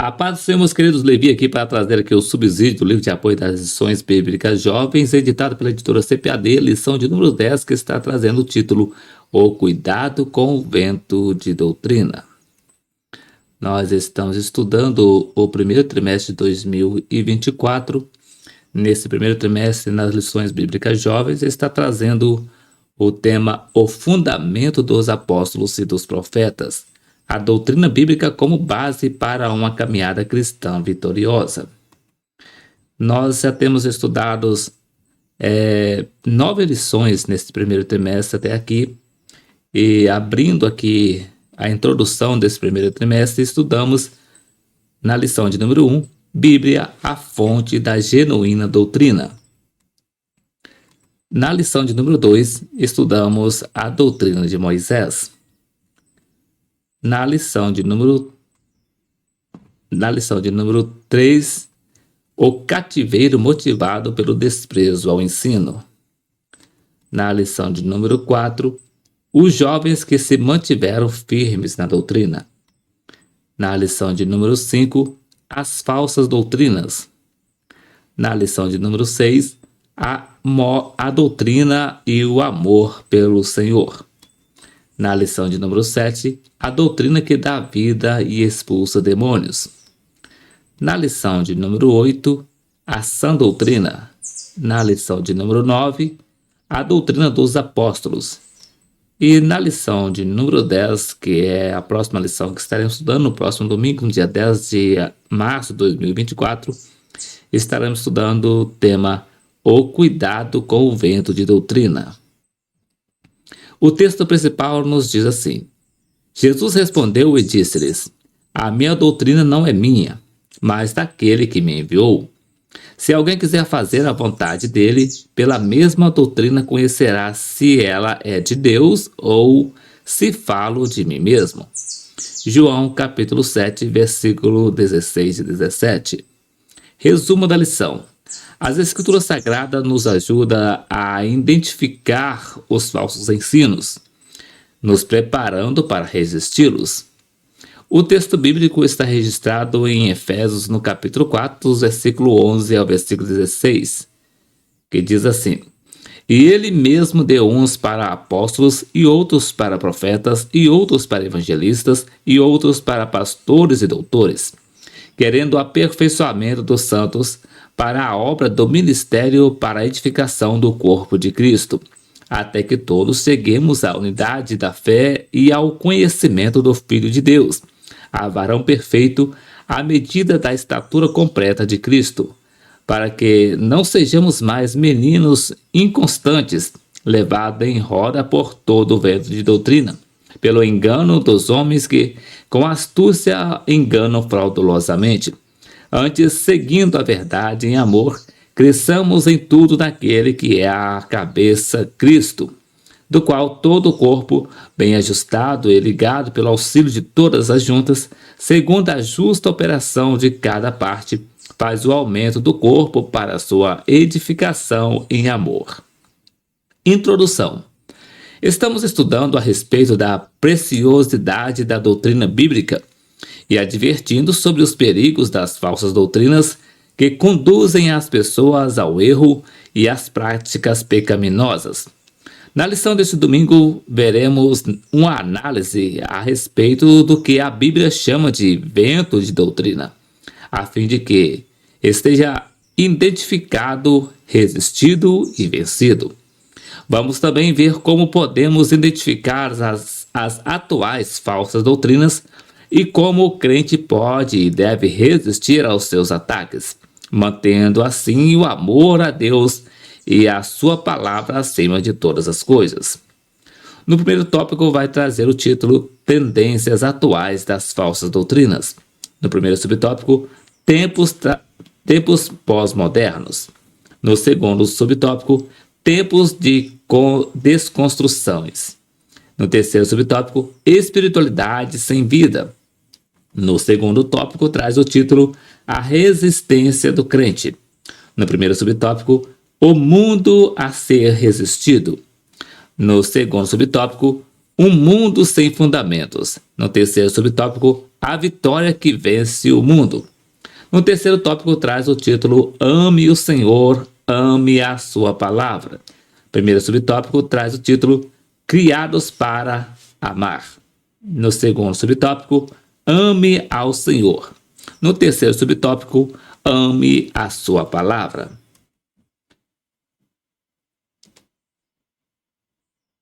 A paz do Senhor, meus queridos, Levi aqui para trazer aqui o subsídio do livro de apoio das lições bíblicas jovens, editado pela editora CPAD, lição de número 10, que está trazendo o título O Cuidado com o Vento de Doutrina. Nós estamos estudando o primeiro trimestre de 2024. Nesse primeiro trimestre, nas lições bíblicas jovens, está trazendo o tema O Fundamento dos Apóstolos e dos Profetas, a doutrina bíblica como base para uma caminhada cristã vitoriosa. Nós já temos estudado 9 lições nesse primeiro trimestre até aqui, e abrindo aqui a introdução desse primeiro trimestre, estudamos na lição de número 1, Bíblia, a fonte da genuína doutrina. Na lição de número 2, estudamos a doutrina de Moisés. Na lição de número 3, o cativeiro motivado pelo desprezo ao ensino. Na lição de número 4, os jovens que se mantiveram firmes na doutrina. Na lição de número 5, as falsas doutrinas. Na lição de número 6, a doutrina e o amor pelo Senhor. Na lição de número 7, a doutrina que dá vida e expulsa demônios. Na lição de número 8, a sã doutrina. Na lição de número 9, a doutrina dos apóstolos. E na lição de número 10, que é a próxima lição que estaremos estudando no próximo domingo, no dia 10 de março de 2024, estaremos estudando o tema O Cuidado com o Vento de Doutrina. O texto principal nos diz assim: Jesus respondeu e disse-lhes: A minha doutrina não é minha, mas daquele que me enviou. Se alguém quiser fazer a vontade dele, pela mesma doutrina conhecerá se ela é de Deus ou se falo de mim mesmo. João capítulo 7, versículo 16 e 17. Resumo da lição. As Escrituras Sagradas nos ajudam a identificar os falsos ensinos, nos preparando para resisti-los. O texto bíblico está registrado em Efésios, no capítulo 4, versículo 11 ao versículo 16, que diz assim: E ele mesmo deu uns para apóstolos, e outros para profetas, e outros para evangelistas, e outros para pastores e doutores, querendo o aperfeiçoamento dos santos, para a obra do ministério, para a edificação do corpo de Cristo, até que todos cheguemos à unidade da fé e ao conhecimento do Filho de Deus, a varão perfeito, à medida da estatura completa de Cristo, para que não sejamos mais meninos inconstantes, levados em roda por todo o vento de doutrina, pelo engano dos homens que, com astúcia, enganam fraudulosamente. Antes, seguindo a verdade em amor, cresçamos em tudo naquele que é a cabeça, Cristo, do qual todo o corpo, bem ajustado e ligado pelo auxílio de todas as juntas, segundo a justa operação de cada parte, faz o aumento do corpo para a sua edificação em amor. Introdução. Estamos estudando a respeito da preciosidade da doutrina bíblica e advertindo sobre os perigos das falsas doutrinas que conduzem as pessoas ao erro e às práticas pecaminosas. Na lição deste domingo, veremos uma análise a respeito do que a Bíblia chama de vento de doutrina, a fim de que esteja identificado, resistido e vencido. Vamos também ver como podemos identificar as atuais falsas doutrinas e como o crente pode e deve resistir aos seus ataques, mantendo assim o amor a Deus e a sua palavra acima de todas as coisas. No primeiro tópico vai trazer o título Tendências atuais das falsas doutrinas. No primeiro subtópico, Tempos pós-modernos. No segundo subtópico, Tempos de desconstruções. No terceiro subtópico, Espiritualidade sem vida. No segundo tópico, traz o título A Resistência do Crente. No primeiro subtópico, O Mundo a Ser Resistido. No segundo subtópico, Um Mundo Sem Fundamentos. No terceiro subtópico, a vitória que vence o mundo. No terceiro tópico traz o título Ame o Senhor, ame a sua palavra. O primeiro subtópico traz o título Criados para amar. No segundo subtópico, ame ao Senhor. No terceiro subtópico, ame a sua palavra.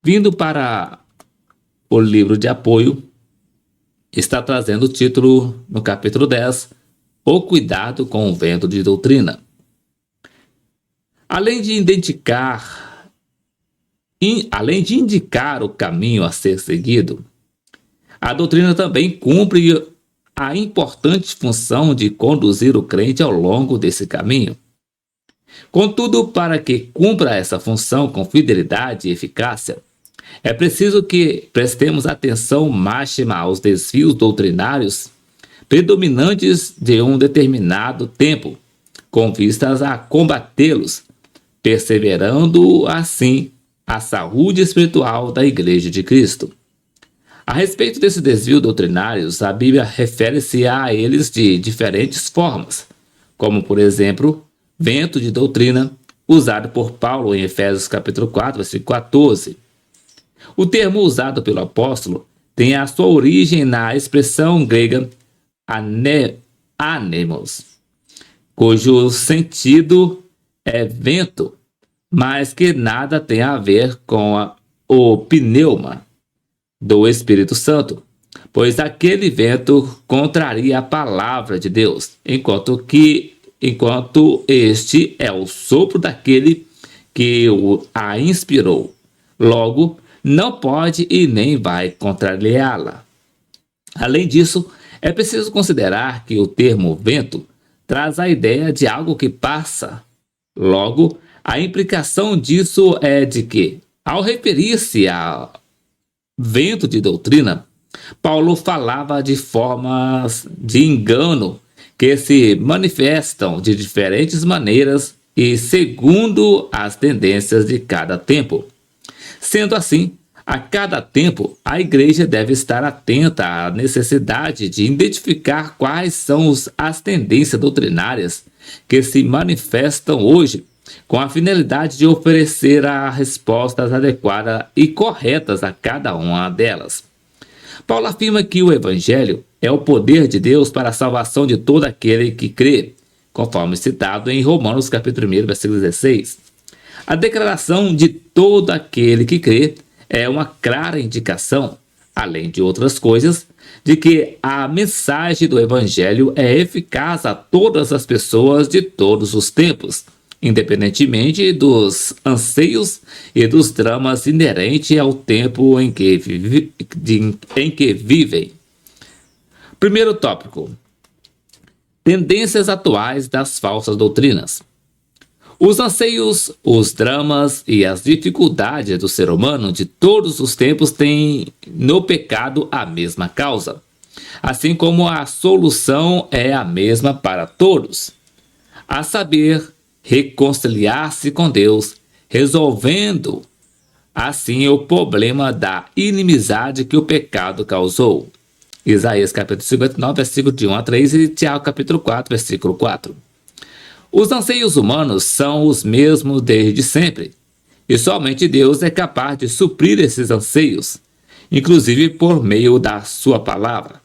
Vindo para o livro de apoio, está trazendo o título no capítulo 10, O Cuidado com o Vento de Doutrina. Além de indicar o caminho a ser seguido, a doutrina também cumpre a importante função de conduzir o crente ao longo desse caminho. Contudo, para que cumpra essa função com fidelidade e eficácia, é preciso que prestemos atenção máxima aos desvios doutrinários predominantes de um determinado tempo, com vistas a combatê-los, perseverando assim a saúde espiritual da Igreja de Cristo. A respeito desses desvios doutrinários, a Bíblia refere-se a eles de diferentes formas, como, por exemplo, vento de doutrina, usado por Paulo em Efésios capítulo 4, versículo 14. O termo usado pelo apóstolo tem a sua origem na expressão grega anemos, cujo sentido é vento, mas que nada tem a ver com o pneuma do Espírito Santo, pois aquele vento contraria a palavra de Deus, enquanto este é o sopro daquele que a inspirou. Logo, não pode e nem vai contrariá-la. Além disso, é preciso considerar que o termo vento traz a ideia de algo que passa. Logo, a implicação disso é de que, ao referir-se a vento de doutrina, Paulo falava de formas de engano que se manifestam de diferentes maneiras e segundo as tendências de cada tempo. Sendo assim, a cada tempo, a igreja deve estar atenta à necessidade de identificar quais são as tendências doutrinárias que se manifestam hoje, com a finalidade de oferecer as respostas adequadas e corretas a cada uma delas. Paulo afirma que o Evangelho é o poder de Deus para a salvação de todo aquele que crê, conforme citado em Romanos capítulo 1, versículo 16. A declaração de todo aquele que crê é uma clara indicação, além de outras coisas, de que a mensagem do Evangelho é eficaz a todas as pessoas de todos os tempos, independentemente dos anseios e dos dramas inerentes ao tempo em que vivem. Primeiro tópico: tendências atuais das falsas doutrinas. Os anseios, os dramas e as dificuldades do ser humano de todos os tempos têm no pecado a mesma causa, assim como a solução é a mesma para todos, a saber, reconciliar-se com Deus, resolvendo assim o problema da inimizade que o pecado causou. Isaías capítulo 59, versículo de 1 a 3 e Tiago capítulo 4, versículo 4. Os anseios humanos são os mesmos desde sempre, e somente Deus é capaz de suprir esses anseios, inclusive por meio da sua palavra.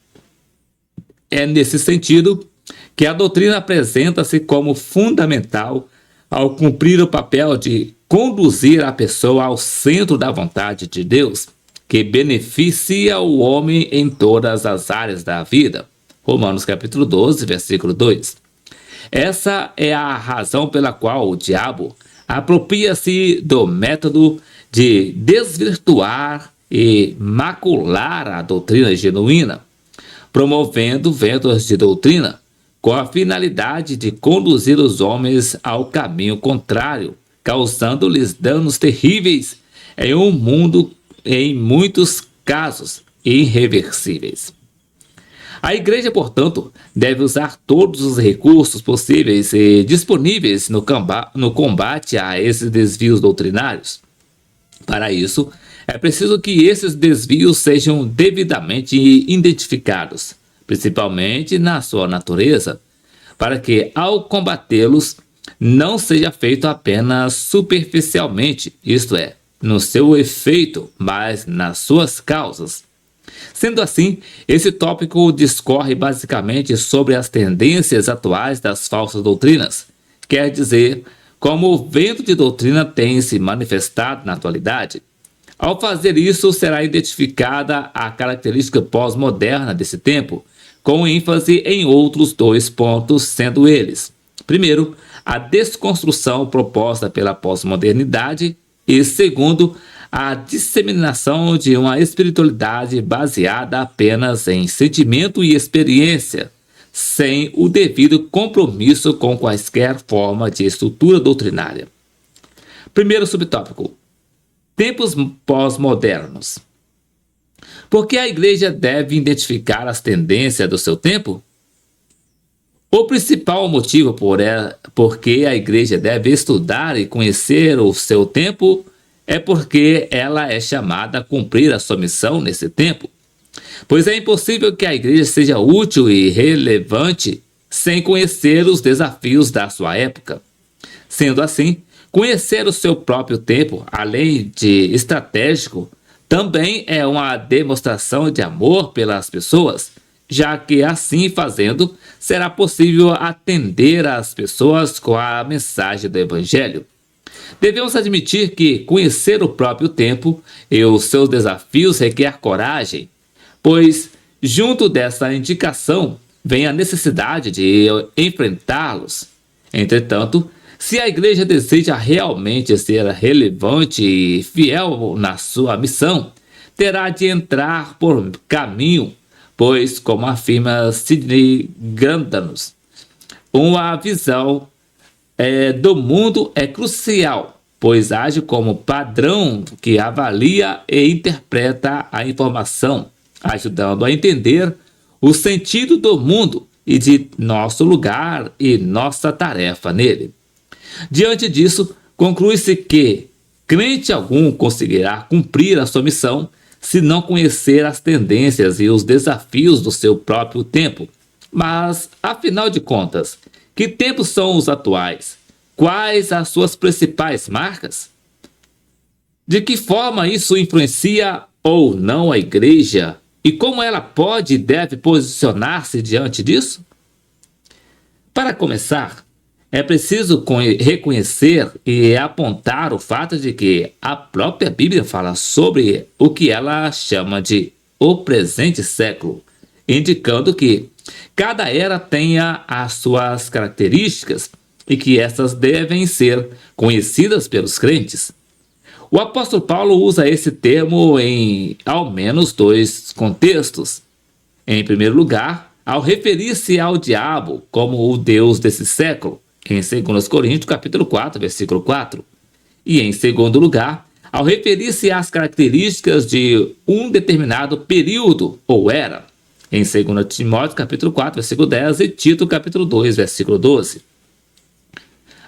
É nesse sentido que a doutrina apresenta-se como fundamental ao cumprir o papel de conduzir a pessoa ao centro da vontade de Deus, que beneficia o homem em todas as áreas da vida. Romanos capítulo 12, versículo 2. Essa é a razão pela qual o diabo apropria-se do método de desvirtuar e macular a doutrina genuína, promovendo ventos de doutrina com a finalidade de conduzir os homens ao caminho contrário, causando-lhes danos terríveis em um mundo, em muitos casos, irreversíveis. A igreja, portanto, deve usar todos os recursos possíveis e disponíveis no combate a esses desvios doutrinários. Para isso, é preciso que esses desvios sejam devidamente identificados, principalmente na sua natureza, para que, ao combatê-los, não seja feito apenas superficialmente, isto é, no seu efeito, mas nas suas causas. Sendo assim, esse tópico discorre basicamente sobre as tendências atuais das falsas doutrinas, quer dizer, como o vento de doutrina tem se manifestado na atualidade. Ao fazer isso, será identificada a característica pós-moderna desse tempo, com ênfase em outros 2 pontos, sendo eles: primeiro, a desconstrução proposta pela pós-modernidade e, segundo, a disseminação de uma espiritualidade baseada apenas em sentimento e experiência, sem o devido compromisso com quaisquer forma de estrutura doutrinária. Primeiro subtópico: tempos pós-modernos. Por que a igreja deve identificar as tendências do seu tempo? O principal motivo por que a igreja deve estudar e conhecer o seu tempo é porque ela é chamada a cumprir a sua missão nesse tempo. Pois é impossível que a igreja seja útil e relevante sem conhecer os desafios da sua época. Sendo assim, conhecer o seu próprio tempo, além de estratégico, também é uma demonstração de amor pelas pessoas, já que assim fazendo, será possível atender às pessoas com a mensagem do Evangelho. Devemos admitir que conhecer o próprio tempo e os seus desafios requer coragem, pois, junto dessa indicação, vem a necessidade de enfrentá-los. Entretanto, se a igreja deseja realmente ser relevante e fiel na sua missão, terá de entrar por caminho, pois, como afirma Sidney Grandanos, uma visão do mundo é crucial, pois age como padrão que avalia e interpreta a informação, ajudando a entender o sentido do mundo e de nosso lugar e nossa tarefa nele. Diante disso, conclui-se que crente algum conseguirá cumprir a sua missão se não conhecer as tendências e os desafios do seu próprio tempo. Mas, afinal de contas, que tempos são os atuais? Quais as suas principais marcas? De que forma isso influencia ou não a igreja? E como ela pode e deve posicionar-se diante disso? Para começar, é preciso reconhecer e apontar o fato de que a própria Bíblia fala sobre o que ela chama de o presente século, indicando que cada era tenha as suas características e que essas devem ser conhecidas pelos crentes. O apóstolo Paulo usa esse termo em ao menos 2 contextos. Em primeiro lugar, ao referir-se ao diabo como o Deus desse século, em 2 Coríntios capítulo 4, versículo 4. E em segundo lugar, ao referir-se às características de um determinado período ou era, em 2 Timóteo capítulo 4, versículo 10 e Tito capítulo 2, versículo 12.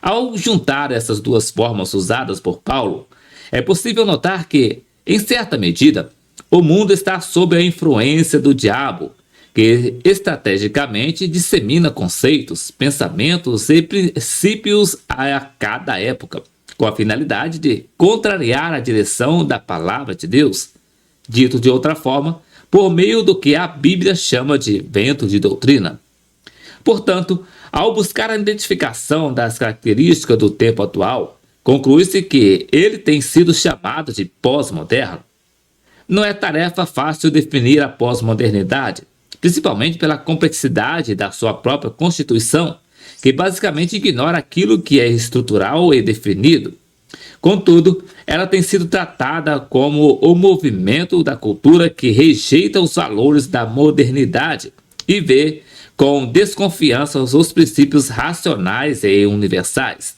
Ao juntar essas 2 formas usadas por Paulo, é possível notar que, em certa medida, o mundo está sob a influência do diabo, que estrategicamente dissemina conceitos, pensamentos e princípios a cada época, com a finalidade de contrariar a direção da palavra de Deus. Dito de outra forma, por meio do que a Bíblia chama de vento de doutrina. Portanto, ao buscar a identificação das características do tempo atual, conclui-se que ele tem sido chamado de pós-moderno. Não é tarefa fácil definir a pós-modernidade, principalmente pela complexidade da sua própria constituição, que basicamente ignora aquilo que é estrutural e definido. Contudo, ela tem sido tratada como o movimento da cultura que rejeita os valores da modernidade e vê com desconfiança os princípios racionais e universais.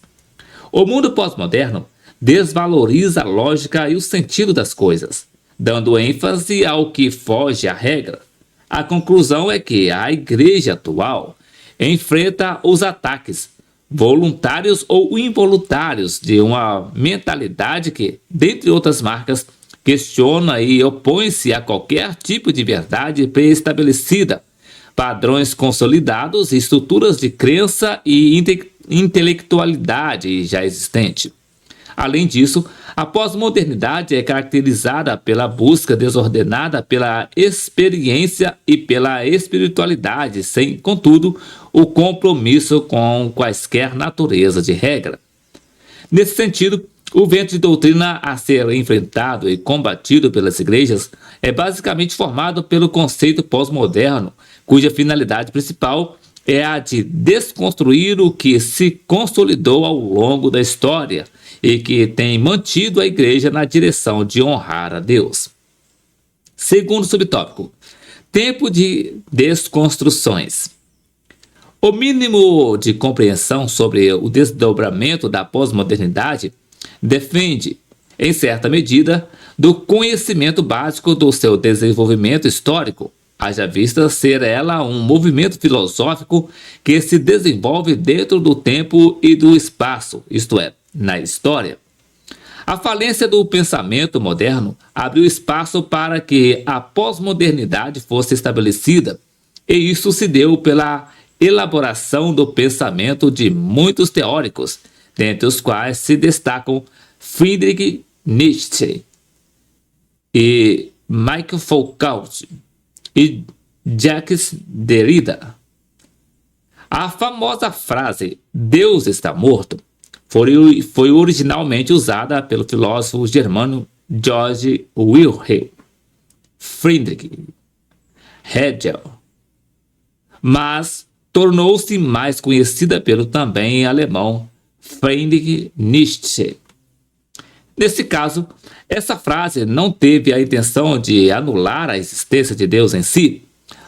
O mundo pós-moderno desvaloriza a lógica e o sentido das coisas, dando ênfase ao que foge à regra. A conclusão é que a igreja atual enfrenta os ataques voluntários ou involuntários de uma mentalidade que, dentre outras marcas, questiona e opõe-se a qualquer tipo de verdade pré-estabelecida, padrões consolidados, estruturas de crença e intelectualidade já existente. Além disso, a pós-modernidade é caracterizada pela busca desordenada pela experiência e pela espiritualidade, sem, contudo, o compromisso com quaisquer natureza de regra. Nesse sentido, o vento de doutrina a ser enfrentado e combatido pelas igrejas é basicamente formado pelo conceito pós-moderno, cuja finalidade principal é a de desconstruir o que se consolidou ao longo da história e que tem mantido a igreja na direção de honrar a Deus. Segundo subtópico, tempo de desconstruções. O mínimo de compreensão sobre o desdobramento da pós-modernidade depende, em certa medida, do conhecimento básico do seu desenvolvimento histórico, haja vista ser ela um movimento filosófico que se desenvolve dentro do tempo e do espaço, isto é, na história. A falência do pensamento moderno abriu espaço para que a pós-modernidade fosse estabelecida, e isso se deu pela elaboração do pensamento de muitos teóricos, dentre os quais se destacam Friedrich Nietzsche e Michel Foucault e Jacques Derrida. A famosa frase "Deus está morto" foi originalmente usada pelo filósofo germano Georg Wilhelm Friedrich Hegel, mas tornou-se mais conhecida pelo também alemão Friedrich Nietzsche. Nesse caso, essa frase não teve a intenção de anular a existência de Deus em si,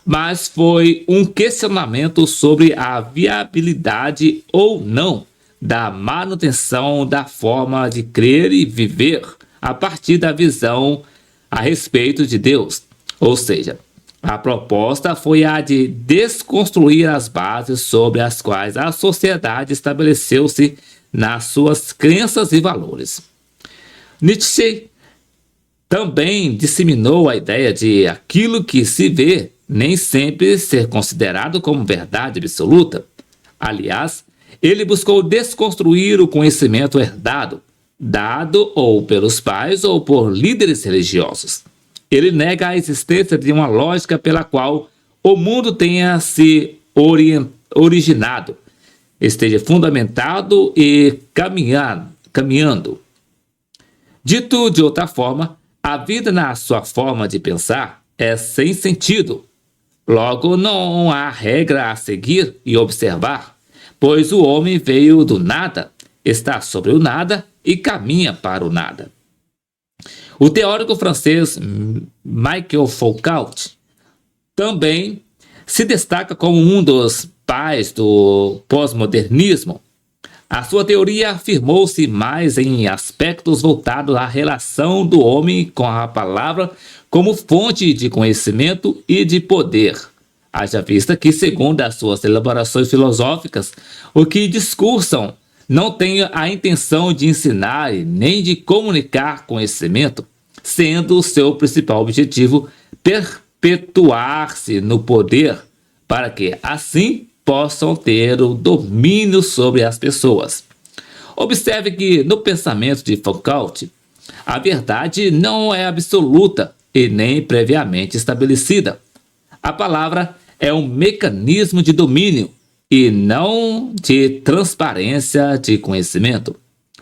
mas foi um questionamento sobre a viabilidade ou não da manutenção da forma de crer e viver a partir da visão a respeito de Deus. Ou seja, a proposta foi a de desconstruir as bases sobre as quais a sociedade estabeleceu-se nas suas crenças e valores. Nietzsche também disseminou a ideia de aquilo que se vê nem sempre ser considerado como verdade absoluta. Aliás, ele buscou desconstruir o conhecimento herdado, dado ou pelos pais ou por líderes religiosos. Ele nega a existência de uma lógica pela qual o mundo tenha se originado, esteja fundamentado e caminhando. Dito de outra forma, a vida na sua forma de pensar é sem sentido. Logo, não há regra a seguir e observar, pois o homem veio do nada, está sobre o nada e caminha para o nada. O teórico francês Michel Foucault também se destaca como um dos pais do pós-modernismo. A sua teoria afirmou-se mais em aspectos voltados à relação do homem com a palavra como fonte de conhecimento e de poder. Haja vista que, segundo as suas elaborações filosóficas, o que discursam não tem a intenção de ensinar e nem de comunicar conhecimento, sendo o seu principal objetivo perpetuar-se no poder, para que, assim, possam ter o domínio sobre as pessoas. Observe que, no pensamento de Foucault, a verdade não é absoluta e nem previamente estabelecida. A palavra é um mecanismo de domínio e não de transparência de conhecimento.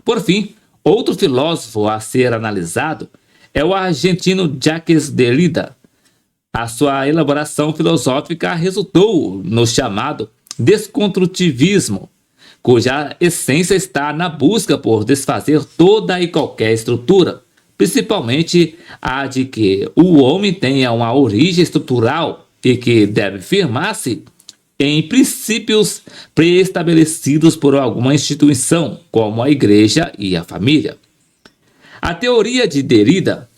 Por fim, outro filósofo a ser analisado é o argentino Jacques Derrida. A sua elaboração filosófica resultou no chamado desconstrutivismo, cuja essência está na busca por desfazer toda e qualquer estrutura, principalmente a de que o homem tenha uma origem estrutural e que deve firmar-se em princípios pré-estabelecidos por alguma instituição, como a igreja e a família. A teoria de Derrida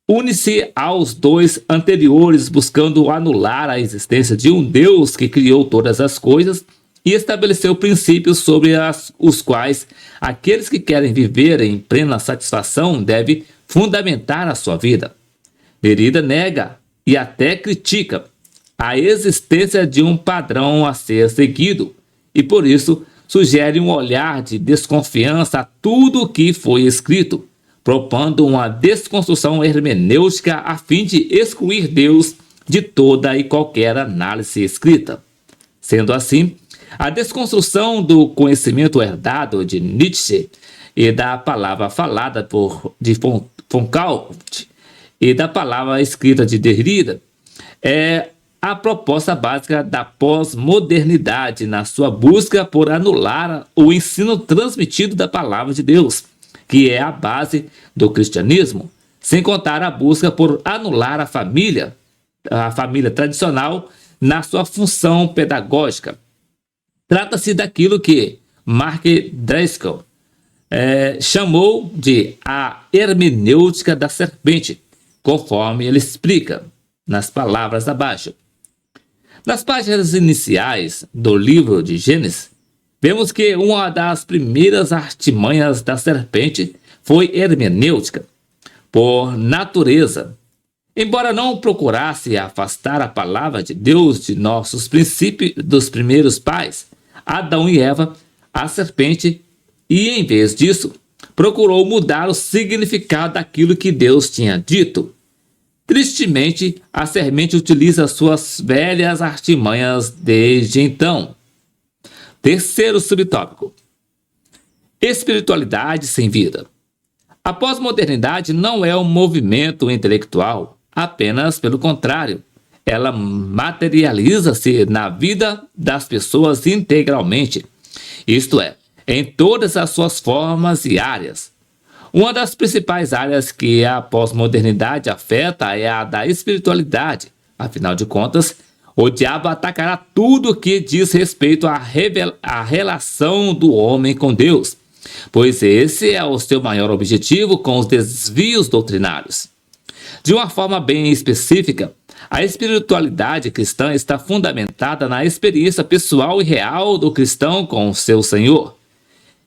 une-se aos dois anteriores, buscando anular a existência de um Deus que criou todas as coisas e estabeleceu princípios sobre os quais aqueles que querem viver em plena satisfação devem fundamentar a sua vida. Derrida nega e até critica a existência de um padrão a ser seguido e, por isso, sugere um olhar de desconfiança a tudo o que foi escrito, propondo uma desconstrução hermenêutica a fim de excluir Deus de toda e qualquer análise escrita. Sendo assim, a desconstrução do conhecimento herdado de Nietzsche e da palavra falada de Foucault e da palavra escrita de Derrida é a proposta básica da pós-modernidade na sua busca por anular o ensino transmitido da palavra de Deus, que é a base do cristianismo, sem contar a busca por anular a família tradicional na sua função pedagógica. Trata-se daquilo que Mark Driscoll chamou de a hermenêutica da serpente, conforme ele explica nas palavras abaixo. Nas páginas iniciais do livro de Gênesis, vemos que uma das primeiras artimanhas da serpente foi hermenêutica, por natureza. Embora não procurasse afastar a palavra de Deus de nossos princípios dos primeiros pais, Adão e Eva, a serpente, e em vez disso, procurou mudar o significado daquilo que Deus tinha dito. Tristemente, a serpente utiliza suas velhas artimanhas desde então. Terceiro subtópico: espiritualidade sem vida. A pós-modernidade não é um movimento intelectual, apenas pelo contrário. Ela materializa-se na vida das pessoas integralmente, isto é, em todas as suas formas e áreas. Uma das principais áreas que a pós-modernidade afeta é a da espiritualidade. Afinal de contas, o diabo atacará tudo que diz respeito à relação do homem com Deus, pois esse é o seu maior objetivo com os desvios doutrinários. De uma forma bem específica, a espiritualidade cristã está fundamentada na experiência pessoal e real do cristão com o seu Senhor.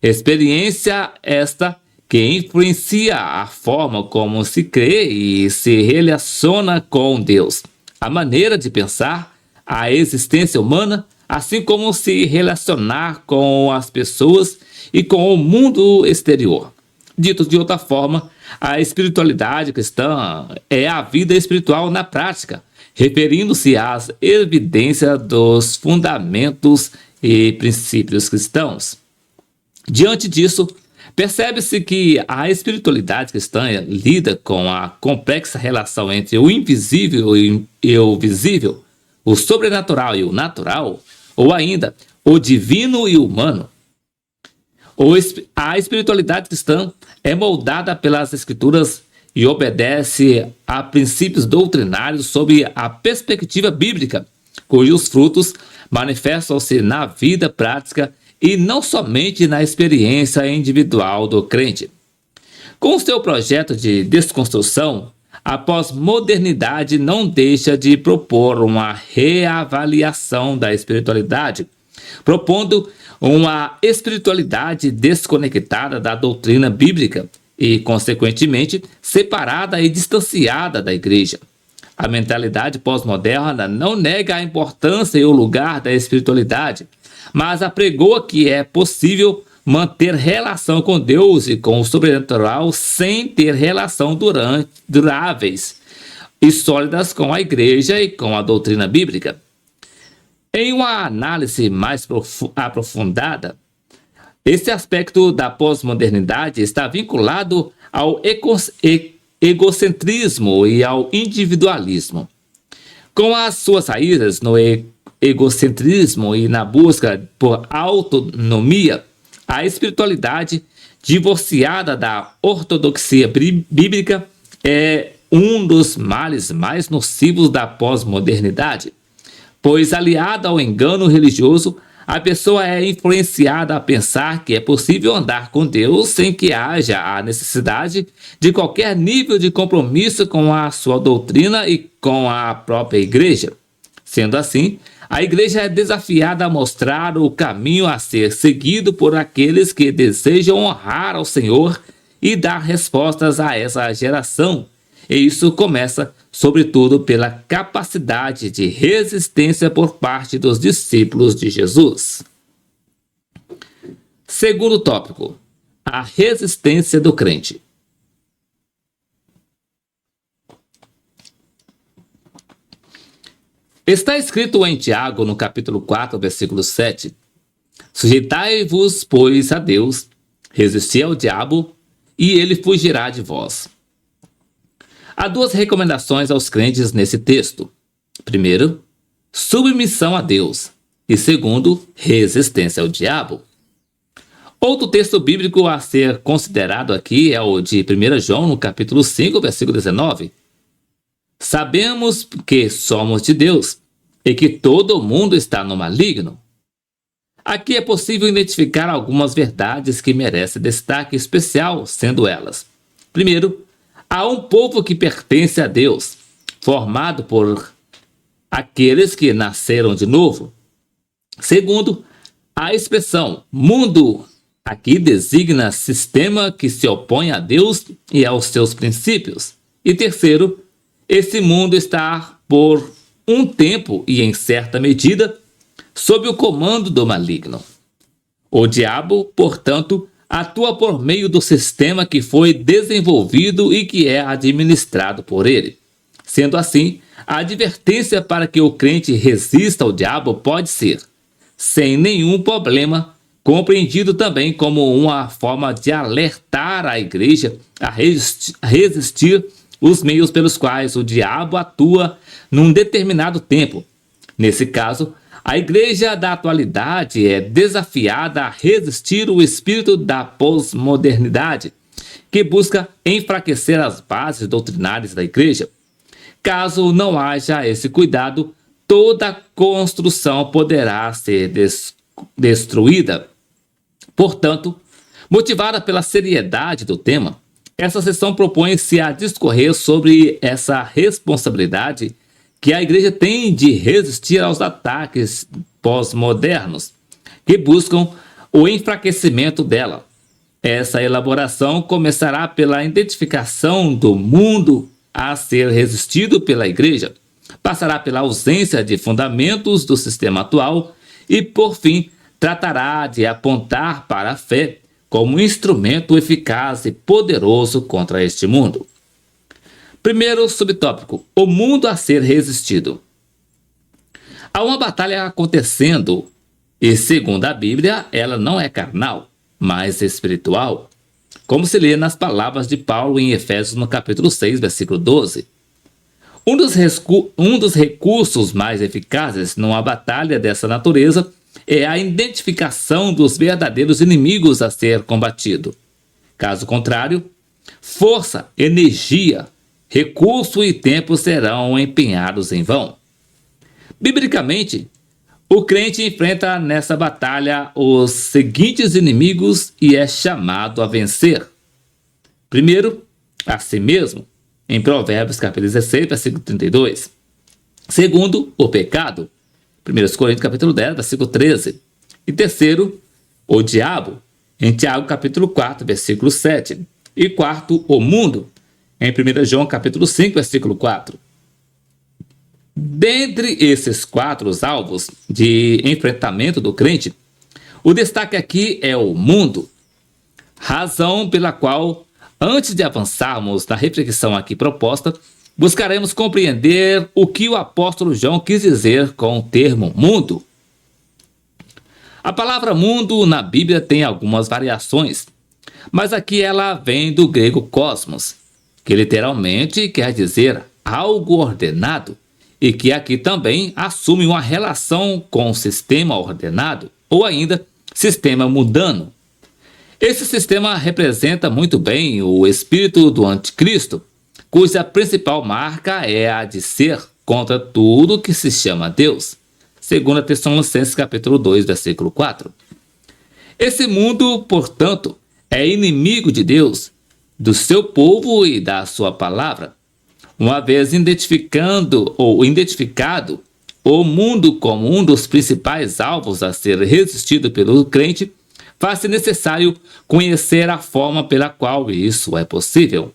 Experiência esta que influencia a forma como se crê e se relaciona com Deus, a maneira de pensar, a existência humana, assim como se relacionar com as pessoas e com o mundo exterior. Dito de outra forma, a espiritualidade cristã é a vida espiritual na prática, referindo-se às evidências dos fundamentos e princípios cristãos. Diante disso, percebe-se que a espiritualidade cristã lida com a complexa relação entre o invisível e o visível, o sobrenatural e o natural, ou ainda o divino e o humano. A espiritualidade cristã é moldada pelas Escrituras e obedece a princípios doutrinários sob a perspectiva bíblica, cujos frutos manifestam-se na vida prática e não somente na experiência individual do crente. Com o seu projeto de desconstrução, a pós-modernidade não deixa de propor uma reavaliação da espiritualidade, propondo uma espiritualidade desconectada da doutrina bíblica e, consequentemente, separada e distanciada da igreja. A mentalidade pós-moderna não nega a importância e o lugar da espiritualidade, mas apregoa que é possível manter relação com Deus e com o sobrenatural sem ter relação duráveis e sólidas com a igreja e com a doutrina bíblica. Em uma análise mais aprofundada, esse aspecto da pós-modernidade está vinculado ao egocentrismo e ao individualismo. Com as suas raízes no egocentrismo e na busca por autonomia, a espiritualidade divorciada da ortodoxia bíblica é um dos males mais nocivos da pós-modernidade, pois, aliada ao engano religioso, a pessoa é influenciada a pensar que é possível andar com Deus sem que haja a necessidade de qualquer nível de compromisso com a sua doutrina e com a própria igreja. Sendo assim, a igreja é desafiada a mostrar o caminho a ser seguido por aqueles que desejam honrar ao Senhor e dar respostas a essa geração, E isso começa, sobretudo, pela capacidade de resistência por parte dos discípulos de Jesus. Segundo tópico, a resistência do crente. Está escrito em Tiago, no capítulo 4, versículo 7, sujeitai-vos, pois, a Deus, resisti ao diabo, e ele fugirá de vós. Há duas recomendações aos crentes nesse texto. Primeiro, submissão a Deus. E segundo, resistência ao diabo. Outro texto bíblico a ser considerado aqui é o de 1 João, no capítulo 5, versículo 19. Sabemos que somos de Deus e que todo mundo está no maligno. Aqui é possível identificar algumas verdades que merecem destaque especial, sendo elas: primeiro, há um povo que pertence a Deus, formado por aqueles que nasceram de novo. Segundo, a expressão mundo aqui designa sistema que se opõe a Deus e aos seus princípios. E terceiro, esse mundo está por um tempo e em certa medida sob o comando do maligno. O diabo, portanto, atua por meio do sistema que foi desenvolvido e que é administrado por ele. Sendo assim, a advertência para que o crente resista ao diabo pode ser, sem nenhum problema, compreendido também como uma forma de alertar a igreja a resistir os meios pelos quais o diabo atua num determinado tempo. Nesse caso, a igreja da atualidade é desafiada a resistir o espírito da pós-modernidade, que busca enfraquecer as bases doutrinárias da igreja. Caso não haja esse cuidado, toda construção poderá ser destruída. Portanto, motivada pela seriedade do tema, essa sessão propõe-se a discorrer sobre essa responsabilidade que a igreja tem de resistir aos ataques pós-modernos que buscam o enfraquecimento dela. Essa elaboração começará pela identificação do mundo a ser resistido pela igreja, passará pela ausência de fundamentos do sistema atual e, por fim, tratará de apontar para a fé como instrumento eficaz e poderoso contra este mundo. Primeiro subtópico, o mundo a ser resistido. Há uma batalha acontecendo e, segundo a Bíblia, ela não é carnal, mas espiritual, como se lê nas palavras de Paulo em Efésios no capítulo 6, versículo 12. Um dos recursos mais eficazes numa batalha dessa natureza é a identificação dos verdadeiros inimigos a ser combatido. Caso contrário, força, energia, recurso e tempo serão empenhados em vão. Biblicamente, o crente enfrenta nessa batalha os seguintes inimigos e é chamado a vencer. Primeiro, a si mesmo, em Provérbios capítulo 16, versículo 32. Segundo, o pecado, 1 Coríntios capítulo 10, versículo 13. E terceiro, o diabo, em Tiago capítulo 4, versículo 7. E quarto, o mundo, em 1 João capítulo 5, versículo 4. Dentre esses quatro alvos de enfrentamento do crente, o destaque aqui é o mundo, razão pela qual, antes de avançarmos na reflexão aqui proposta, buscaremos compreender o que o apóstolo João quis dizer com o termo mundo. A palavra mundo na Bíblia tem algumas variações, mas aqui ela vem do grego cosmos, que literalmente quer dizer algo ordenado, e que aqui também assume uma relação com o sistema ordenado, ou ainda sistema mundano. Esse sistema representa muito bem o espírito do anticristo, cuja principal marca é a de ser contra tudo que se chama Deus, segundo Tessalonicenses capítulo 2, versículo 4. Esse mundo, portanto, é inimigo de Deus, do seu povo e da sua palavra. Uma vez identificado o mundo como um dos principais alvos a ser resistido pelo crente, faz-se necessário conhecer a forma pela qual isso é possível.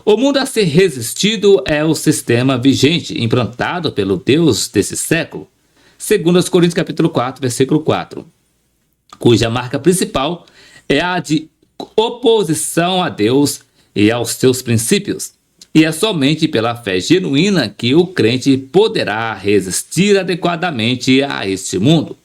O mundo a ser resistido é o sistema vigente, implantado pelo Deus desse século, segundo os Coríntios capítulo 4, versículo 4, cuja marca principal é a de oposição a Deus e aos seus princípios. E é somente pela fé genuína que o crente poderá resistir adequadamente a este mundo,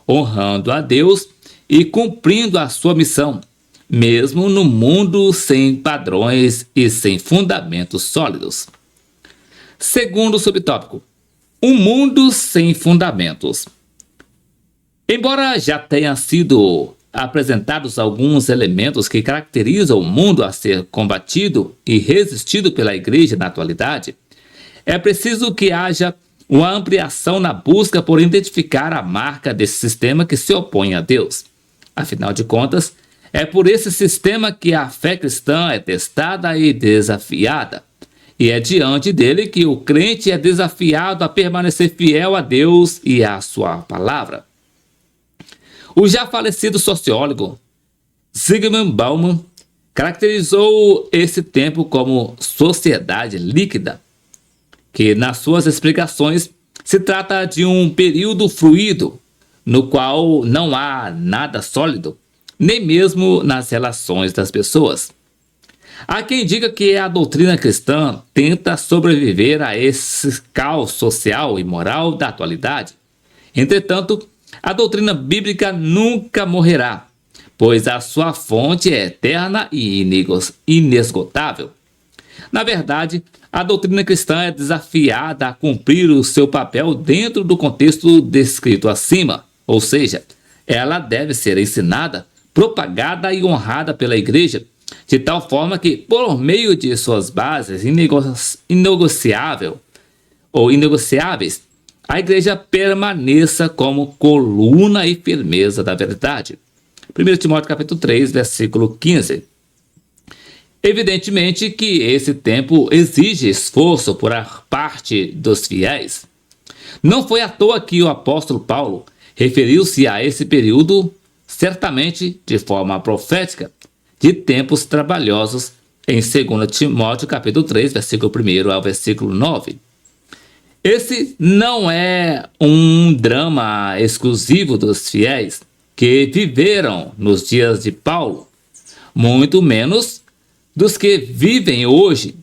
honrando a Deus e cumprindo a sua missão, mesmo no mundo sem padrões e sem fundamentos sólidos. Segundo subtópico: um mundo sem fundamentos. Embora já tenha sido apresentados alguns elementos que caracterizam o mundo a ser combatido e resistido pela igreja na atualidade, é preciso que haja uma ampliação na busca por identificar a marca desse sistema que se opõe a Deus. Afinal de contas, é por esse sistema que a fé cristã é testada e desafiada, e é diante dele que o crente é desafiado a permanecer fiel a Deus e à sua palavra. O já falecido sociólogo Zygmunt Bauman caracterizou esse tempo como sociedade líquida, que nas suas explicações se trata de um período fluido, no qual não há nada sólido, nem mesmo nas relações das pessoas. Há quem diga que a doutrina cristã tenta sobreviver a esse caos social e moral da atualidade. Entretanto, a doutrina bíblica nunca morrerá, pois a sua fonte é eterna e inesgotável. Na verdade, a doutrina cristã é desafiada a cumprir o seu papel dentro do contexto descrito acima, ou seja, ela deve ser ensinada, propagada e honrada pela igreja, de tal forma que, por meio de suas bases inegociáveis, a igreja permaneça como coluna e firmeza da verdade. 1 Timóteo capítulo 3, versículo 15. Evidentemente que esse tempo exige esforço por parte dos fiéis. Não foi à toa que o apóstolo Paulo referiu-se a esse período, certamente de forma profética, de tempos trabalhosos, em 2 Timóteo capítulo 3, versículo 1 ao versículo 9. Esse não é um drama exclusivo dos fiéis que viveram nos dias de Paulo, muito menos dos que vivem hoje,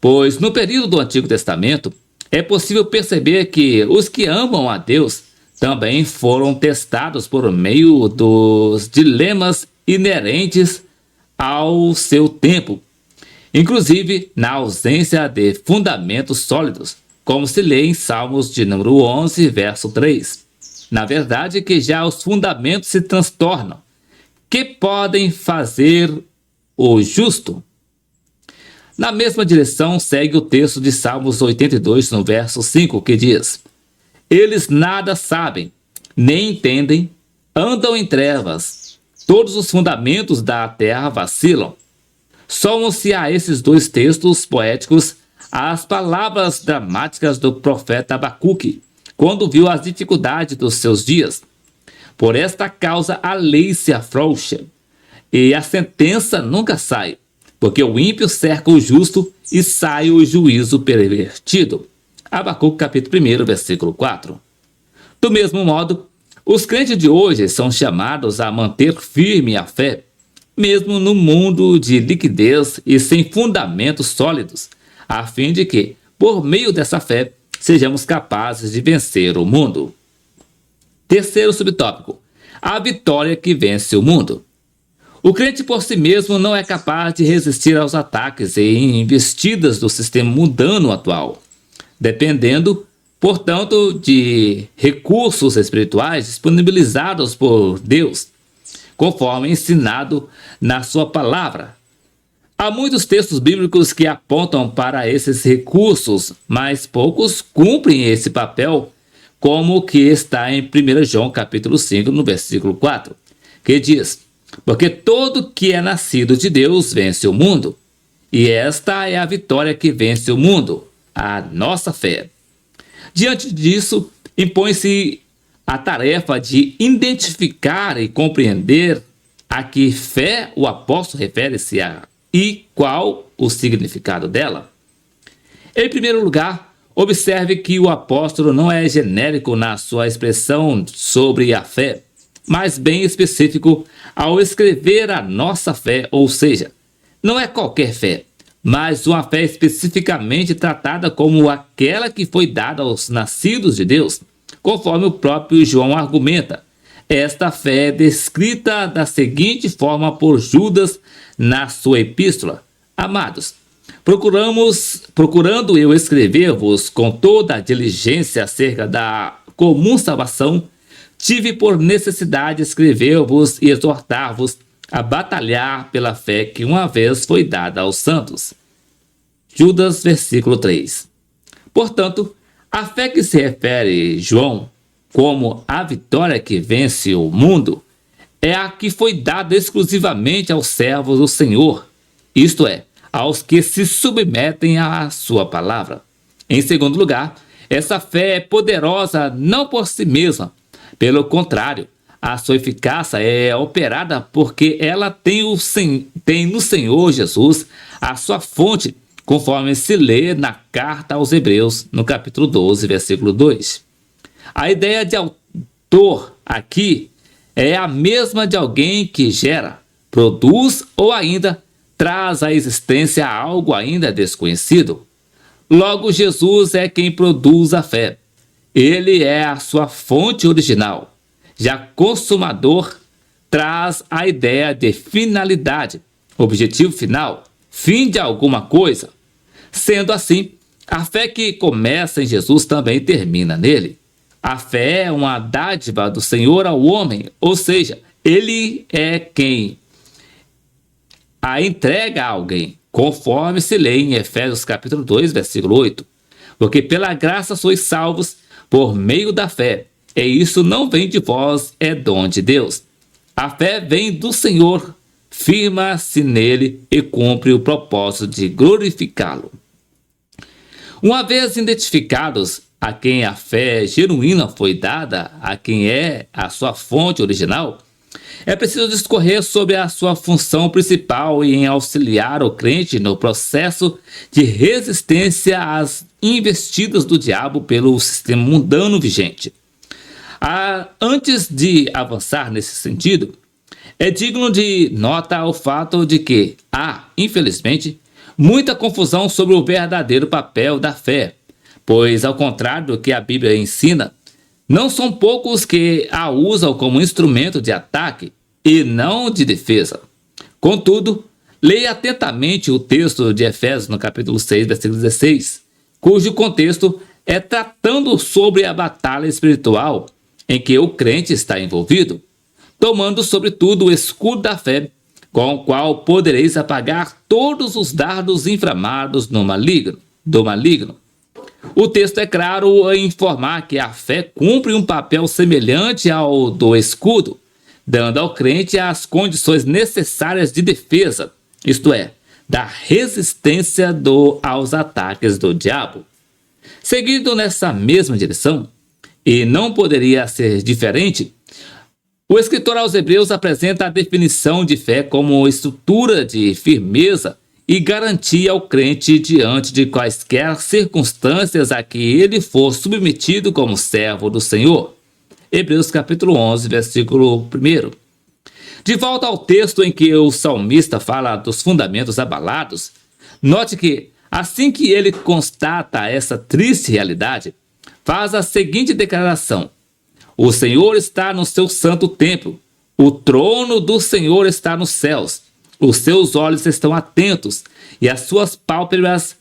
pois no período do Antigo Testamento é possível perceber que os que amam a Deus também foram testados por meio dos dilemas inerentes ao seu tempo, inclusive na ausência de fundamentos sólidos, como se lê em Salmos de número 11, verso 3. Na verdade, que já os fundamentos se transtornam. Que podem fazer o justo? Na mesma direção segue o texto de Salmos 82, no verso 5, que diz: eles nada sabem, nem entendem, andam em trevas. Todos os fundamentos da terra vacilam. Somam-se a esses dois textos poéticos as palavras dramáticas do profeta Abacuque, quando viu as dificuldades dos seus dias. Por esta causa a lei se afrouxa, e a sentença nunca sai, porque o ímpio cerca o justo e sai o juízo pervertido. Abacuque capítulo 1, versículo 4. Do mesmo modo, os crentes de hoje são chamados a manter firme a fé, mesmo no mundo de liquidez e sem fundamentos sólidos, a fim de que, por meio dessa fé, sejamos capazes de vencer o mundo. Terceiro subtópico: a vitória que vence o mundo. O crente por si mesmo não é capaz de resistir aos ataques e investidas do sistema mundano atual, dependendo, portanto, de recursos espirituais disponibilizados por Deus, conforme ensinado na sua palavra. Há muitos textos bíblicos que apontam para esses recursos, mas poucos cumprem esse papel, como o que está em 1 João capítulo 5, no versículo 4, que diz: porque todo que é nascido de Deus vence o mundo, e esta é a vitória que vence o mundo, a nossa fé. Diante disso, impõe-se a tarefa de identificar e compreender a que fé o apóstolo refere-se E qual o significado dela? Em primeiro lugar, observe que o apóstolo não é genérico na sua expressão sobre a fé, mas bem específico ao escrever a nossa fé, ou seja, não é qualquer fé, mas uma fé especificamente tratada como aquela que foi dada aos nascidos de Deus, conforme o próprio João argumenta. Esta fé é descrita da seguinte forma por Judas na sua epístola: Amados, procurando eu escrever-vos com toda a diligência acerca da comum salvação, tive por necessidade escrever-vos e exortar-vos a batalhar pela fé que uma vez foi dada aos santos. Judas, versículo 3. Portanto, a fé que se refere João como a vitória que vence o mundo é a que foi dada exclusivamente aos servos do Senhor, isto é, aos que se submetem à sua palavra. Em segundo lugar, essa fé é poderosa não por si mesma. Pelo contrário, a sua eficácia é operada porque ela tem no Senhor Jesus a sua fonte, conforme se lê na carta aos Hebreus, no capítulo 12, versículo 2. A ideia de autor aqui é a mesma de alguém que gera, produz ou ainda traz à existência algo ainda desconhecido. Logo, Jesus é quem produz a fé. Ele é a sua fonte original. Já consumador traz a ideia de finalidade, objetivo final, fim de alguma coisa. Sendo assim, a fé que começa em Jesus também termina nele. A fé é uma dádiva do Senhor ao homem, ou seja, ele é quem a entrega a alguém, conforme se lê em Efésios capítulo 2, versículo 8. Porque pela graça sois salvos por meio da fé, e isso não vem de vós, é dom de Deus. A fé vem do Senhor, firma-se nele e cumpre o propósito de glorificá-lo. Uma vez identificados a quem a fé genuína foi dada, a quem é a sua fonte original, é preciso discorrer sobre a sua função principal em auxiliar o crente no processo de resistência às investidas do diabo pelo sistema mundano vigente. Antes de avançar nesse sentido, é digno de nota o fato de que há, infelizmente, muita confusão sobre o verdadeiro papel da fé, pois, ao contrário do que a Bíblia ensina, não são poucos que a usam como instrumento de ataque e não de defesa. Contudo, leia atentamente o texto de Efésios no capítulo 6, versículo 16, cujo contexto é tratando sobre a batalha espiritual em que o crente está envolvido, tomando sobretudo o escudo da fé, com o qual podereis apagar todos os dardos inflamados do maligno. O texto é claro em informar que a fé cumpre um papel semelhante ao do escudo, dando ao crente as condições necessárias de defesa, isto é, da resistência aos ataques do diabo. Seguindo nessa mesma direção, e não poderia ser diferente, o escritor aos Hebreus apresenta a definição de fé como estrutura de firmeza e garantia ao crente diante de quaisquer circunstâncias a que ele for submetido como servo do Senhor. Hebreus capítulo 11, versículo 1. De volta ao texto em que o salmista fala dos fundamentos abalados, note que, assim que ele constata essa triste realidade, faz a seguinte declaração: o Senhor está no seu santo templo, o trono do Senhor está nos céus, os seus olhos estão atentos e as suas pálpebras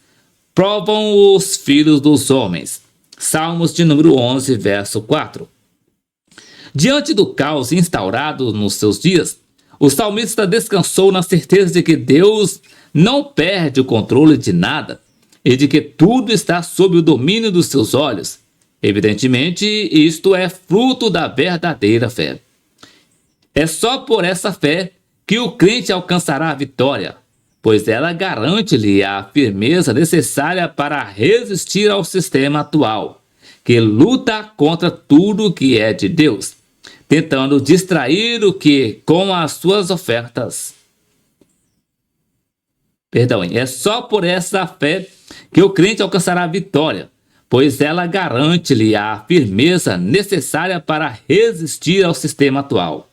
provam os filhos dos homens. Salmos de número 11, verso 4. Diante do caos instaurado nos seus dias, o salmista descansou na certeza de que Deus não perde o controle de nada e de que tudo está sob o domínio dos seus olhos. Evidentemente, isto é fruto da verdadeira fé. É só por essa fé que o crente alcançará a vitória, pois ela garante-lhe a firmeza necessária para resistir ao sistema atual, que luta contra tudo que é de Deus, tentando distrair o que com as suas ofertas. É só por essa fé que o crente alcançará a vitória, pois ela garante-lhe a firmeza necessária para resistir ao sistema atual,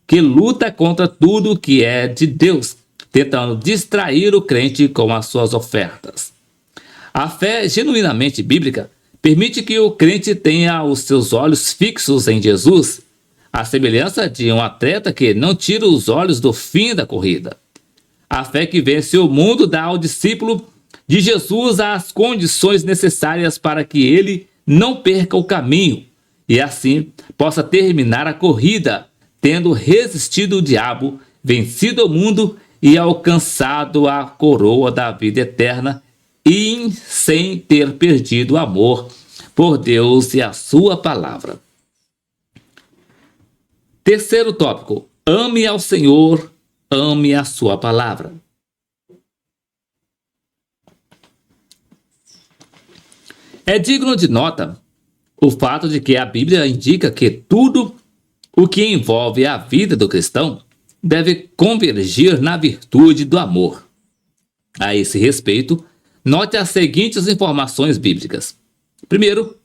que luta contra tudo que é de Deus, tentando distrair o crente com as suas ofertas. A fé genuinamente bíblica permite que o crente tenha os seus olhos fixos em Jesus, à semelhança de um atleta que não tira os olhos do fim da corrida. A fé que vence o mundo dá ao discípulo de Jesus as condições necessárias para que ele não perca o caminho e assim possa terminar a corrida, tendo resistido o diabo, vencido o mundo e alcançado a coroa da vida eterna e sem ter perdido o amor por Deus e a sua palavra. Terceiro tópico: ame ao Senhor, ame a sua palavra. É digno de nota o fato de que a Bíblia indica que tudo o que envolve a vida do cristão deve convergir na virtude do amor. A esse respeito, note as seguintes informações bíblicas. Primeiro,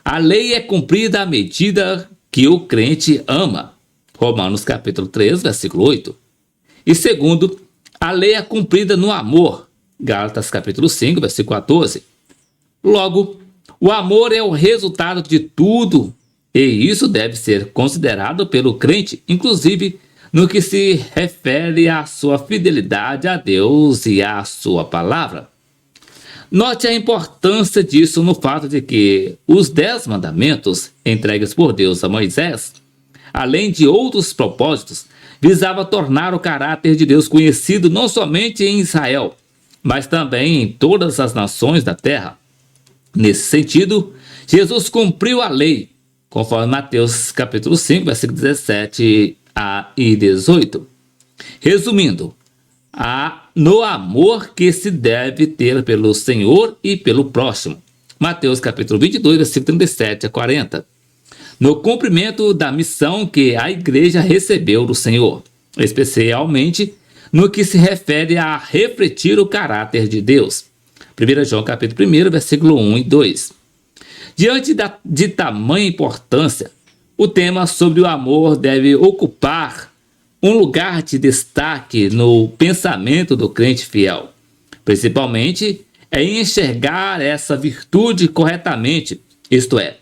a lei é cumprida à medida que o crente ama. Romanos capítulo 3, versículo 8. E segundo, a lei é cumprida no amor. Gálatas capítulo 5, versículo 14. Logo, o amor é o resultado de tudo, e isso deve ser considerado pelo crente, inclusive no que se refere à sua fidelidade a Deus e à sua palavra. Note a importância disso no fato de que os 10 mandamentos entregues por Deus a Moisés, além de outros propósitos, visava tornar o caráter de Deus conhecido não somente em Israel, mas também em todas as nações da terra. Nesse sentido, Jesus cumpriu a lei, conforme Mateus capítulo 5, versículos 17 e 18. Resumindo, no amor que se deve ter pelo Senhor e pelo próximo. Mateus capítulo 22, versículo 37 a 40. No cumprimento da missão que a igreja recebeu do Senhor, especialmente no que se refere a refletir o caráter de Deus. 1 João capítulo 1, versículo 1 e 2. Diante de tamanha importância, o tema sobre o amor deve ocupar um lugar de destaque no pensamento do crente fiel, principalmente em enxergar essa virtude corretamente, isto é,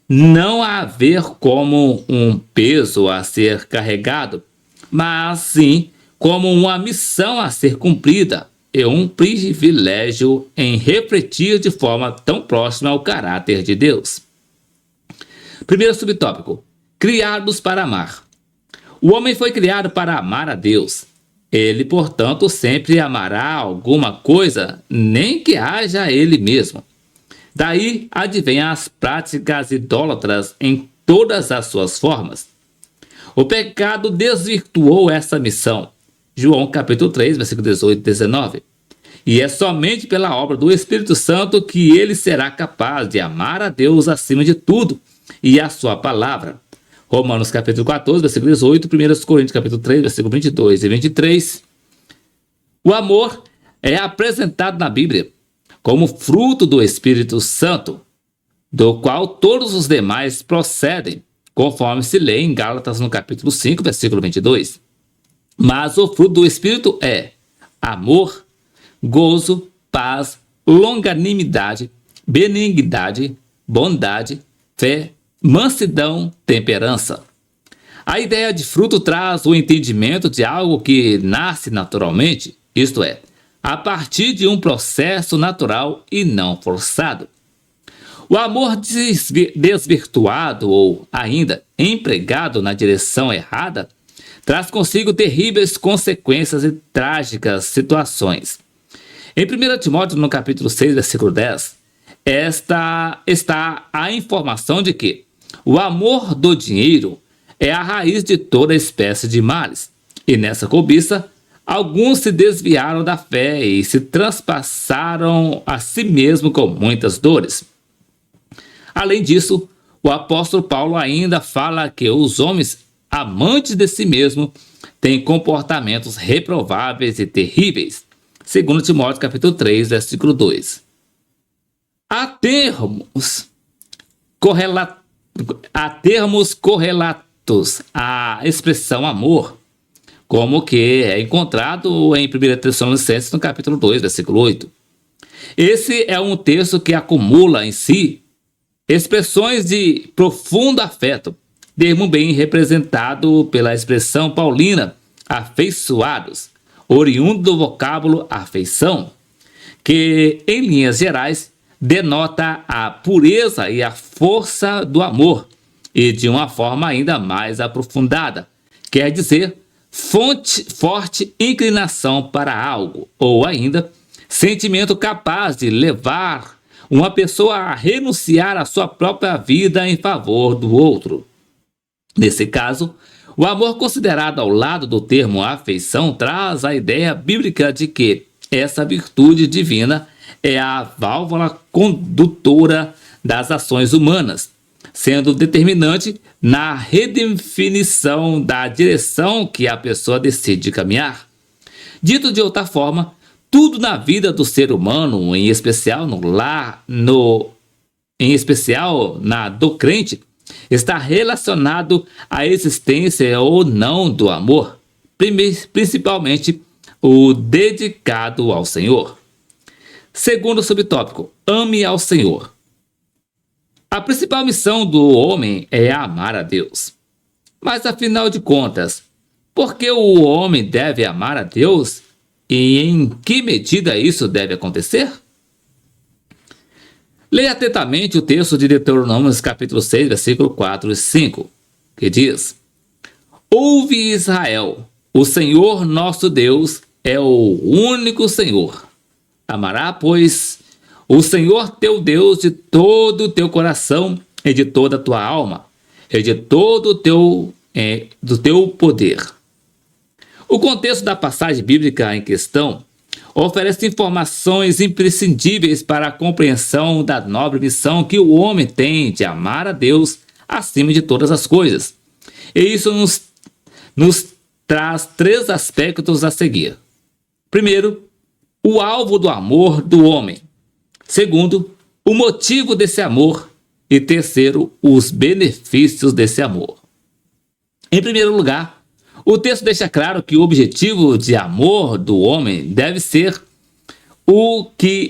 não a ver como um peso a ser carregado, mas sim como uma missão a ser cumprida e um privilégio em refletir de forma tão próxima ao caráter de Deus. Primeiro subtópico: criados para amar. O homem foi criado para amar a Deus. Ele, portanto, sempre amará alguma coisa, nem que haja ele mesmo. Daí advêm as práticas idólatras em todas as suas formas. O pecado desvirtuou essa missão. João capítulo 3, versículo 18 e 19. E é somente pela obra do Espírito Santo que ele será capaz de amar a Deus acima de tudo e a sua palavra. Romanos capítulo 14, versículo 18, 1 Coríntios capítulo 3, versículo 22 e 23. O amor é apresentado na Bíblia como fruto do Espírito Santo, do qual todos os demais procedem, conforme se lê em Gálatas no capítulo 5, versículo 22. Mas o fruto do Espírito é amor, gozo, paz, longanimidade, benignidade, bondade, fé, mansidão, temperança. A ideia de fruto traz o entendimento de algo que nasce naturalmente, isto é, a partir de um processo natural e não forçado. O amor desvirtuado ou ainda empregado na direção errada traz consigo terríveis consequências e trágicas situações. Em 1 Timóteo, no capítulo 6, versículo 10, está a informação de que o amor do dinheiro é a raiz de toda espécie de males. E nessa cobiça, alguns se desviaram da fé e se transpassaram a si mesmo com muitas dores. Além disso, o apóstolo Paulo ainda fala que os homens amantes de si mesmo têm comportamentos reprováveis e terríveis. 2 Timóteo capítulo 3, versículo 2. Há termos correlatos à expressão amor, como que é encontrado em 1 Tessalonicenses no capítulo 2, versículo 8. Esse é um texto que acumula em si expressões de profundo afeto, termo bem representado pela expressão paulina, afeiçoados, oriundo do vocábulo afeição, que, em linhas gerais, denota a pureza e a força do amor, e de uma forma ainda mais aprofundada, quer dizer, forte inclinação para algo, ou ainda, sentimento capaz de levar uma pessoa a renunciar à sua própria vida em favor do outro. Nesse caso, o amor considerado ao lado do termo afeição traz a ideia bíblica de que essa virtude divina é a válvula condutora das ações humanas, sendo determinante na redefinição da direção que a pessoa decide caminhar. Dito de outra forma, tudo na vida do ser humano, em especial na do crente, está relacionado à existência ou não do amor, principalmente o dedicado ao Senhor. Segundo subtópico, ame ao Senhor. A principal missão do homem é amar a Deus. Mas afinal de contas, por que o homem deve amar a Deus e em que medida isso deve acontecer? Leia atentamente o texto de Deuteronômio, capítulo 6, versículo 4 e 5, que diz: Ouve, Israel, o Senhor nosso Deus é o único Senhor. Amará, pois, o Senhor teu Deus de todo o teu coração e de toda a tua alma e de todo do teu poder. O contexto da passagem bíblica em questão oferece informações imprescindíveis para a compreensão da nobre missão que o homem tem de amar a Deus acima de todas as coisas. E isso nos traz três aspectos a seguir. Primeiro, o alvo do amor do homem. Segundo, o motivo desse amor. E terceiro, os benefícios desse amor. Em primeiro lugar, o texto deixa claro que o objetivo de amor do homem deve ser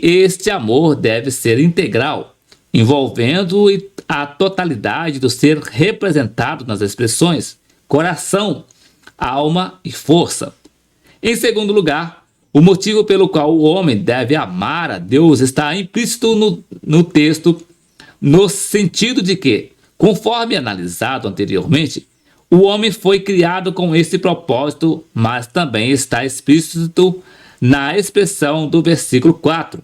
este amor deve ser integral, envolvendo a totalidade do ser representado nas expressões coração, alma e força. Em segundo lugar, o motivo pelo qual o homem deve amar a Deus está implícito no texto, no sentido de que, conforme analisado anteriormente, o homem foi criado com esse propósito, mas também está explícito na expressão do versículo 4,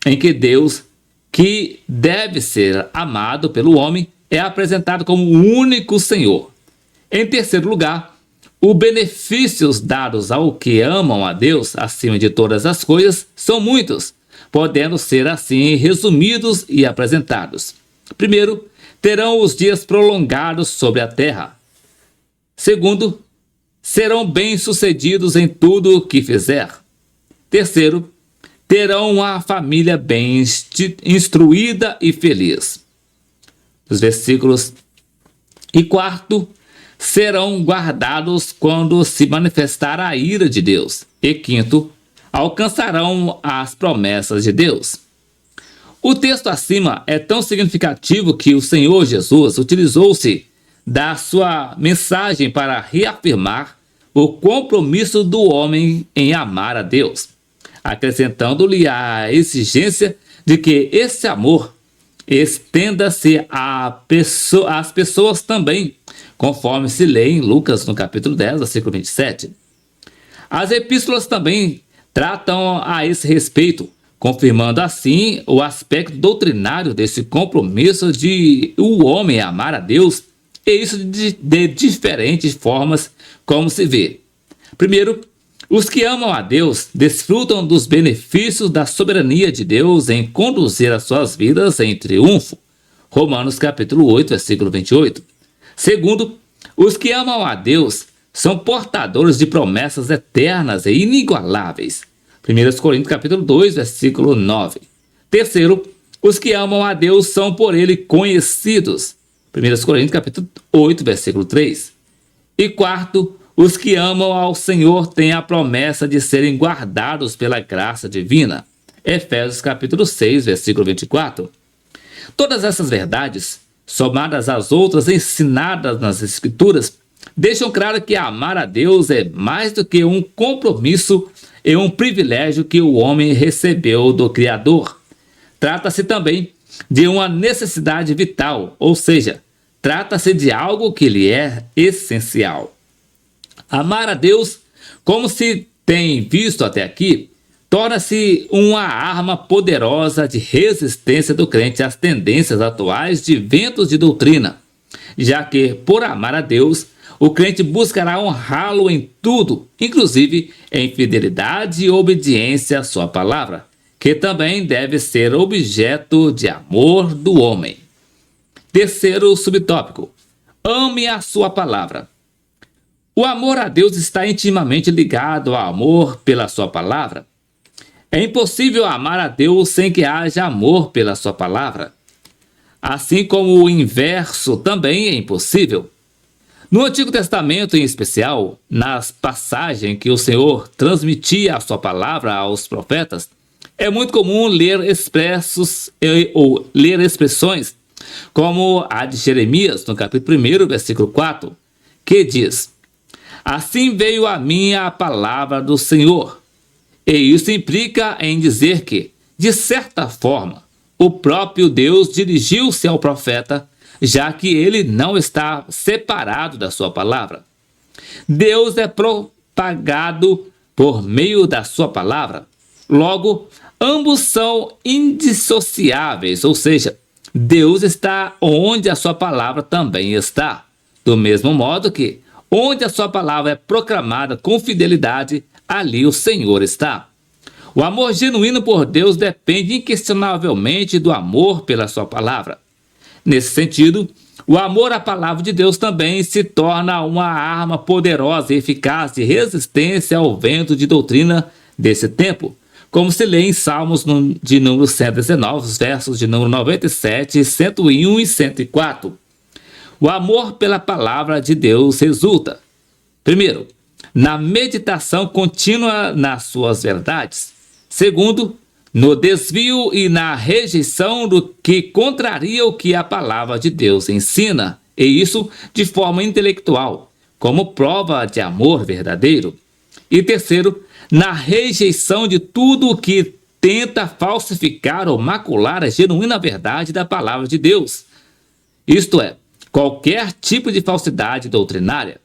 em que Deus, que deve ser amado pelo homem, é apresentado como o único Senhor. Em terceiro lugar, os benefícios dados ao que amam a Deus acima de todas as coisas são muitos, podendo ser assim resumidos e apresentados. Primeiro, terão os dias prolongados sobre a terra. Segundo, serão bem-sucedidos em tudo o que fizer. Terceiro, terão uma família bem instruída e feliz. Os versículos. E quarto, serão guardados quando se manifestar a ira de Deus. E quinto, alcançarão as promessas de Deus. O texto acima é tão significativo que o Senhor Jesus utilizou-se da sua mensagem para reafirmar o compromisso do homem em amar a Deus, acrescentando-lhe a exigência de que esse amor estenda-se às pessoas também, conforme se lê em Lucas no capítulo 10, versículo 27. As epístolas também tratam a esse respeito, confirmando assim o aspecto doutrinário desse compromisso de o homem amar a Deus, e isso de diferentes formas, como se vê. Primeiro, os que amam a Deus desfrutam dos benefícios da soberania de Deus em conduzir as suas vidas em triunfo. Romanos capítulo 8, versículo 28. Segundo, os que amam a Deus são portadores de promessas eternas e inigualáveis. 1 Coríntios capítulo 2, versículo 9. Terceiro, os que amam a Deus são por ele conhecidos. 1 Coríntios capítulo 8, versículo 3. E quarto, os que amam ao Senhor têm a promessa de serem guardados pela graça divina. Efésios capítulo 6, versículo 24. Todas essas verdades, somadas às outras ensinadas nas Escrituras, deixam claro que amar a Deus é mais do que um compromisso e um privilégio que o homem recebeu do Criador. Trata-se também de uma necessidade vital, ou seja, trata-se de algo que lhe é essencial. Amar a Deus, como se tem visto até aqui, torna-se uma arma poderosa de resistência do crente às tendências atuais de ventos de doutrina, já que, por amar a Deus, o crente buscará honrá-lo em tudo, inclusive em fidelidade e obediência à sua palavra, que também deve ser objeto de amor do homem. Terceiro subtópico: ame a sua palavra. O amor a Deus está intimamente ligado ao amor pela sua palavra. É impossível amar a Deus sem que haja amor pela sua palavra. Assim como o inverso também é impossível. No Antigo Testamento, em especial, nas passagens que o Senhor transmitia a sua palavra aos profetas, é muito comum ler expressões como a de Jeremias, no capítulo 1, versículo 4, que diz: assim veio a mim a palavra do Senhor. E isso implica em dizer que, de certa forma, o próprio Deus dirigiu-se ao profeta, já que ele não está separado da sua palavra. Deus é propagado por meio da sua palavra. Logo, ambos são indissociáveis, ou seja, Deus está onde a sua palavra também está. Do mesmo modo que, onde a sua palavra é proclamada com fidelidade, ali o Senhor está. O amor genuíno por Deus depende inquestionavelmente do amor pela sua palavra. Nesse sentido, o amor à palavra de Deus também se torna uma arma poderosa e eficaz de resistência ao vento de doutrina desse tempo, como se lê em Salmos de número 119, os versos de número 97, 101 e 104. O amor pela palavra de Deus resulta, primeiro, na meditação contínua nas suas verdades. Segundo, no desvio e na rejeição do que contraria o que a palavra de Deus ensina, e isso de forma intelectual, como prova de amor verdadeiro. E terceiro, na rejeição de tudo o que tenta falsificar ou macular a genuína verdade da palavra de Deus. Isto é, qualquer tipo de falsidade doutrinária.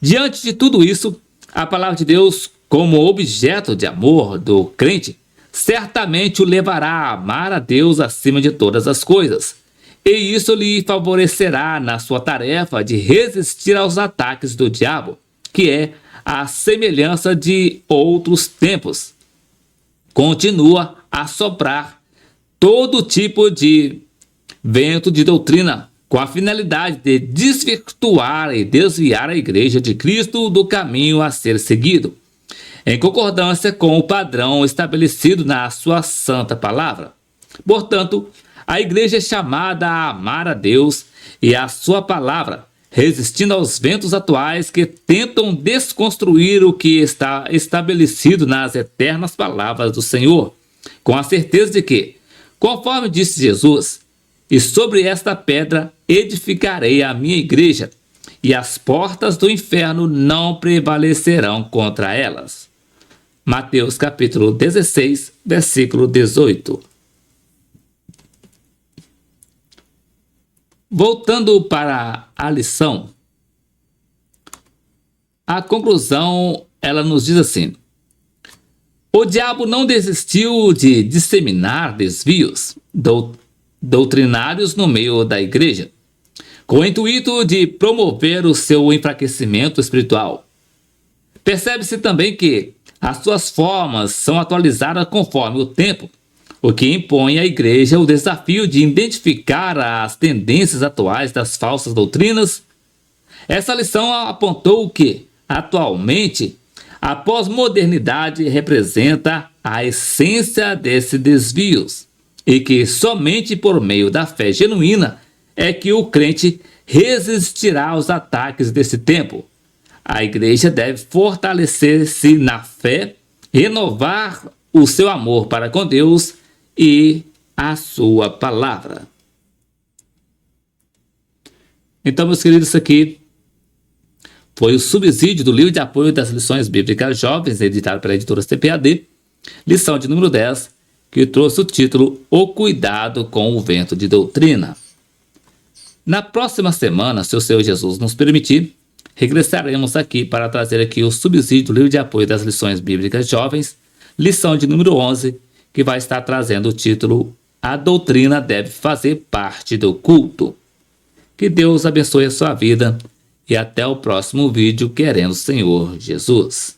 Diante de tudo isso, a palavra de Deus, como objeto de amor do crente, certamente o levará a amar a Deus acima de todas as coisas. E isso lhe favorecerá na sua tarefa de resistir aos ataques do diabo, que é a semelhança de outros tempos. Continua a soprar todo tipo de vento de doutrina, com a finalidade de desvirtuar e desviar a Igreja de Cristo do caminho a ser seguido, em concordância com o padrão estabelecido na sua santa palavra. Portanto, a Igreja é chamada a amar a Deus e a sua palavra, resistindo aos ventos atuais que tentam desconstruir o que está estabelecido nas eternas palavras do Senhor, com a certeza de que, conforme disse Jesus, e sobre esta pedra edificarei a minha igreja, e as portas do inferno não prevalecerão contra elas. Mateus capítulo 16, versículo 18. Voltando para a lição, a conclusão, ela nos diz assim: o diabo não desistiu de disseminar desvios doutrinários no meio da igreja, com o intuito de promover o seu enfraquecimento espiritual. Percebe-se também que as suas formas são atualizadas conforme o tempo, o que impõe à igreja o desafio de identificar as tendências atuais das falsas doutrinas. Essa lição apontou que, atualmente, A pós-modernidade representa a essência desses desvios e que somente por meio da fé genuína é que o crente resistirá aos ataques desse tempo. A igreja deve fortalecer-se na fé, renovar o seu amor para com Deus e a sua palavra. Então, meus queridos, isso aqui foi o subsídio do livro de apoio das lições bíblicas jovens, editado pela editora CPAD, lição de número 10, que trouxe o título O Cuidado com o Vento de Doutrina. Na próxima semana, se o Senhor Jesus nos permitir, regressaremos aqui para trazer aqui o subsídio do livro de apoio das lições bíblicas jovens, lição de número 11, que vai estar trazendo o título A Doutrina Deve Fazer Parte do Culto. Que Deus abençoe a sua vida e até o próximo vídeo, querendo o Senhor Jesus.